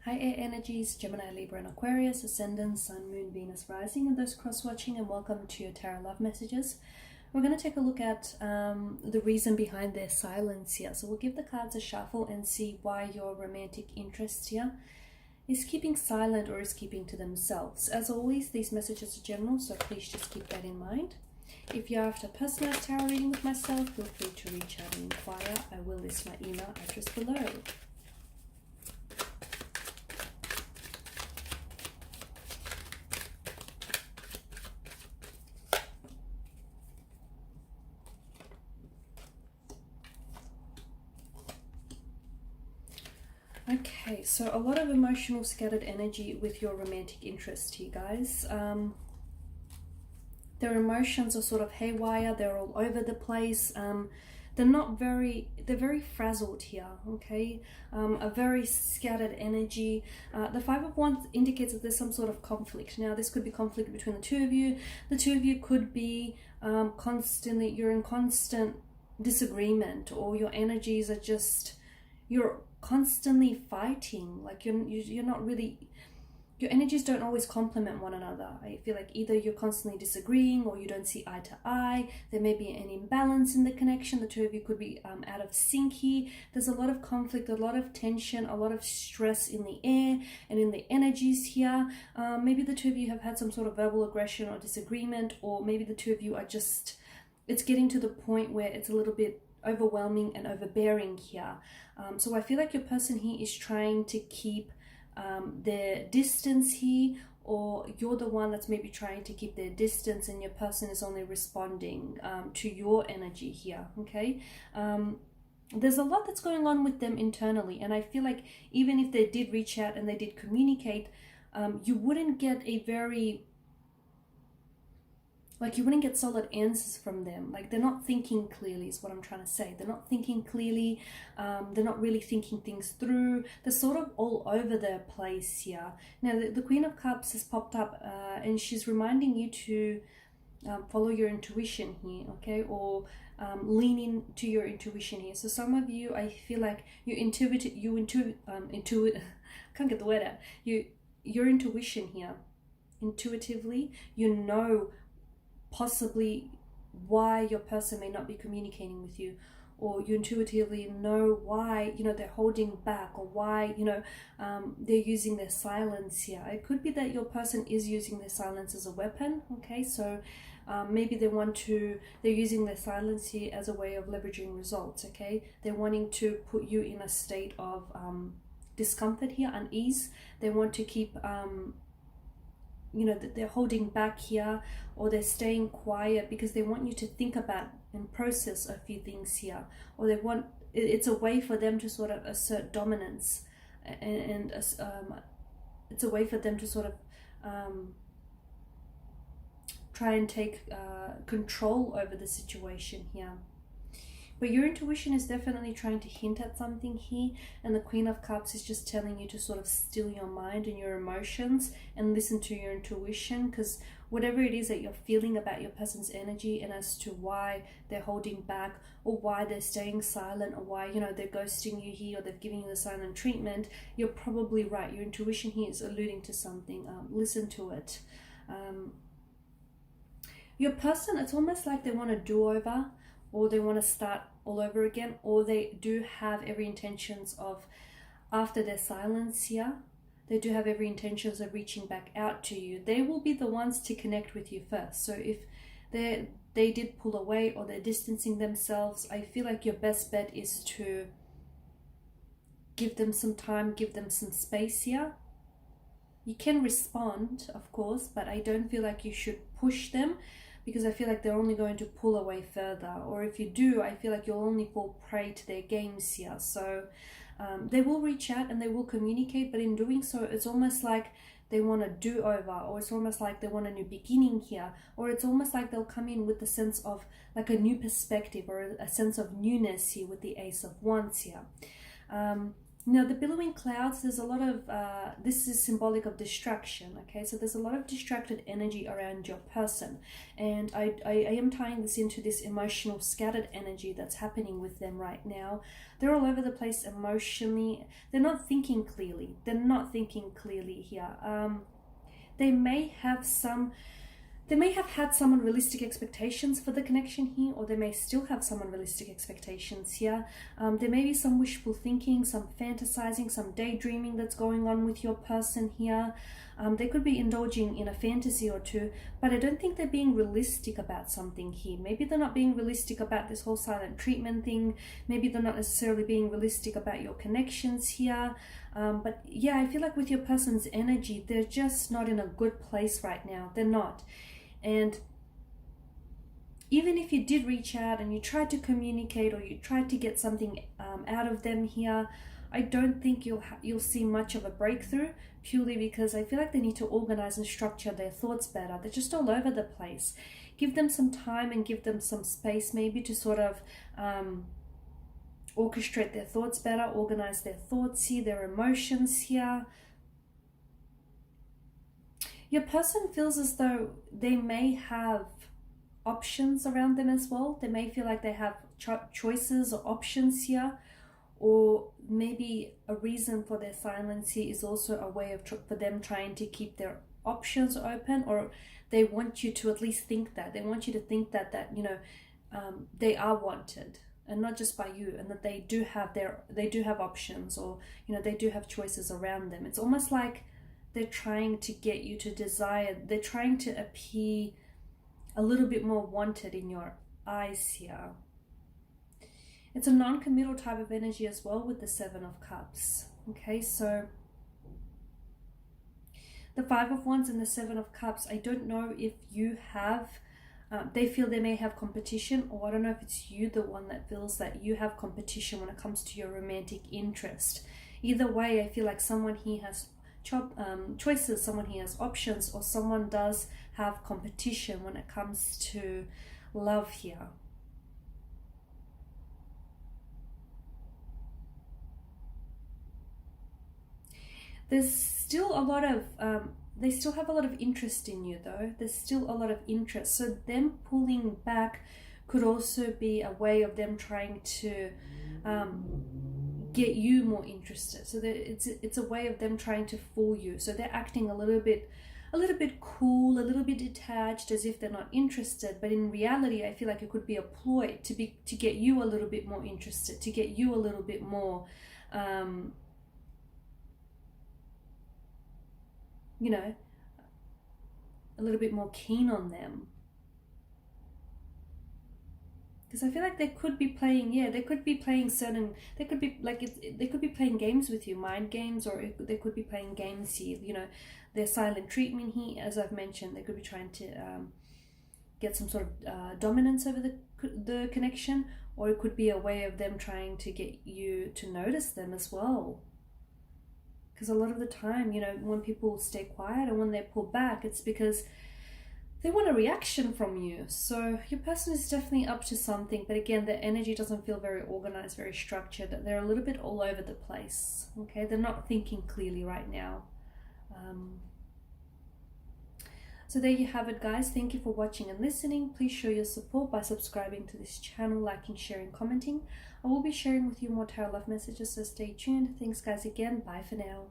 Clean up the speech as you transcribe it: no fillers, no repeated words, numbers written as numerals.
Hi air energies, Gemini, Libra and Aquarius, Ascendant, Sun, Moon, Venus, Rising, and those cross-watching, and welcome to your Tarot Love Messages. We're going to take a look at the reason behind their silence here. So we'll give the cards a shuffle and see why your romantic interest here is keeping silent or is keeping to themselves. As always, these messages are general, so please just keep that in mind. If you're after a personalized tarot reading with myself, feel free to reach out and inquire. I will list my email address below. Okay, so a lot of emotional scattered energy with your romantic interest here, guys. Their emotions are sort of haywire, they're all over the place. They're very frazzled here, okay? A very scattered energy. The Five of Wands indicates that there's some sort of conflict. Now, this could be conflict between the two of you. The two of you could be you're in constant disagreement, or your energies are just, you're constantly fighting. Like you're not really, your energies don't always complement one another. I feel like either you're constantly disagreeing or you don't see eye to eye. There may be an imbalance in the connection. The two of you could be out of sync here. There's a lot of conflict, a lot of tension, a lot of stress in the air and in the energies here. Maybe the two of you have had some sort of verbal aggression or disagreement, or maybe the two of you are just, it's getting to the point where it's a little bit overwhelming and overbearing here. So I feel like your person here is trying to keep their distance here, or you're the one that's maybe trying to keep their distance and your person is only responding to your energy here, okay? There's a lot that's going on with them internally, and I feel like even if they did reach out and they did communicate, you wouldn't get a very, like, you wouldn't get solid answers from them. Like, they're not thinking clearly is what I'm trying to say. They're not thinking clearly. They're not really thinking things through. They're sort of all over the place here. Now, the Queen of Cups has popped up and she's reminding you to follow your intuition here, okay? Or lean into your intuition here. So some of you, I feel like I can't get the word out. Your intuition here, intuitively, you know possibly why your person may not be communicating with you, or you intuitively know why, you know, they're holding back, or why, you know, they're using their silence here. It could be that your person is using their silence as a weapon, okay? So maybe they're using their silence here as a way of leveraging results, okay? They're wanting to put you in a state of discomfort here, unease. They want to keep you know, that they're holding back here, or they're staying quiet because they want you to think about and process a few things here, or they want, it's a way for them to sort of assert dominance, and it's a way for them to sort of try and take control over the situation here. But your intuition is definitely trying to hint at something here, and the Queen of Cups is just telling you to sort of still your mind and your emotions and listen to your intuition, because whatever it is that you're feeling about your person's energy, and as to why they're holding back, or why they're staying silent, or why, you know, they're ghosting you here, or they're giving you the silent treatment, you're probably right. Your intuition here is alluding to something. Listen to it. Your person, it's almost like they want a do-over, or they want to start all over again, or they do have every intentions of, after their silence here, they do have every intentions of reaching back out to you. They will be the ones to connect with you first. So if they did pull away, or they're distancing themselves, I feel like your best bet is to give them some time, give them some space here. You can respond, of course, but I don't feel like you should push them, because I feel like they're only going to pull away further. Or if you do, I feel like you'll only fall prey to their games here. So they will reach out and they will communicate, but in doing so, it's almost like they want a do-over, or it's almost like they want a new beginning here, or it's almost like they'll come in with the sense of like a new perspective, or a sense of newness here with the Ace of Wands here. Now, the billowing clouds, there's a lot of, this is symbolic of distraction, okay? So there's a lot of distracted energy around your person. And I am tying this into this emotional scattered energy that's happening with them right now. They're all over the place emotionally. They're not thinking clearly. They're not thinking clearly here. They may have had some unrealistic expectations for the connection here, or they may still have some unrealistic expectations here. There may be some wishful thinking, some fantasizing, some daydreaming that's going on with your person here. They could be indulging in a fantasy or two, but I don't think they're being realistic about something here. Maybe they're not being realistic about this whole silent treatment thing. Maybe they're not necessarily being realistic about your connections here. But yeah, I feel like with your person's energy, they're just not in a good place right now. They're not. And even if you did reach out and you tried to communicate or you tried to get something out of them here, I don't think you'll see much of a breakthrough, purely because I feel like they need to organize and structure their thoughts better. They're just all over the place. Give them some time and give them some space maybe to sort of orchestrate their thoughts better, organize their thoughts here, their emotions here. Your person feels as though they may have options around them as well. They may feel like they have choices or options here, or maybe a reason for their silence here is also a way of for them trying to keep their options open, or they want you to at least think that. They want you to think that you know, they are wanted, and not just by you, and that they do have options, or you know, they do have choices around them. It's almost like they're trying to get you to desire, they're trying to appear a little bit more wanted in your eyes here. It's a non-committal type of energy as well with the Seven of Cups. Okay, so the Five of Wands and the Seven of Cups, I don't know if you have, they feel they may have competition, or I don't know if it's you, the one that feels that you have competition when it comes to your romantic interest. Either way, I feel like someone here has choices, someone here has options, or someone does have competition when it comes to love here. There's still a lot of they still have a lot of interest in you though. There's still a lot of interest, so them pulling back could also be a way of them trying to get you more interested. So that it's a way of them trying to fool you. So they're acting a little bit cool, a little bit detached, as if they're not interested, but in reality I feel like it could be a ploy to get you a little bit more interested, to get you a little bit more you know, a little bit more keen on them. Because I feel like they could be playing, they could be playing they could be playing games with you, mind games, or they could be playing games here, you know, their silent treatment here, as I've mentioned. They could be trying to get some sort of dominance over the connection, or it could be a way of them trying to get you to notice them as well. Because a lot of the time, you know, when people stay quiet and when they pull back, it's because they want a reaction from you. So your person is definitely up to something, but again, their energy doesn't feel very organized, very structured. They're a little bit all over the place, okay? They're not thinking clearly right now. So there you have it, guys. Thank you for watching and listening. Please show your support by subscribing to this channel, liking, sharing, commenting. I will be sharing with you more tarot love messages, so stay tuned. Thanks, guys, again. Bye for now.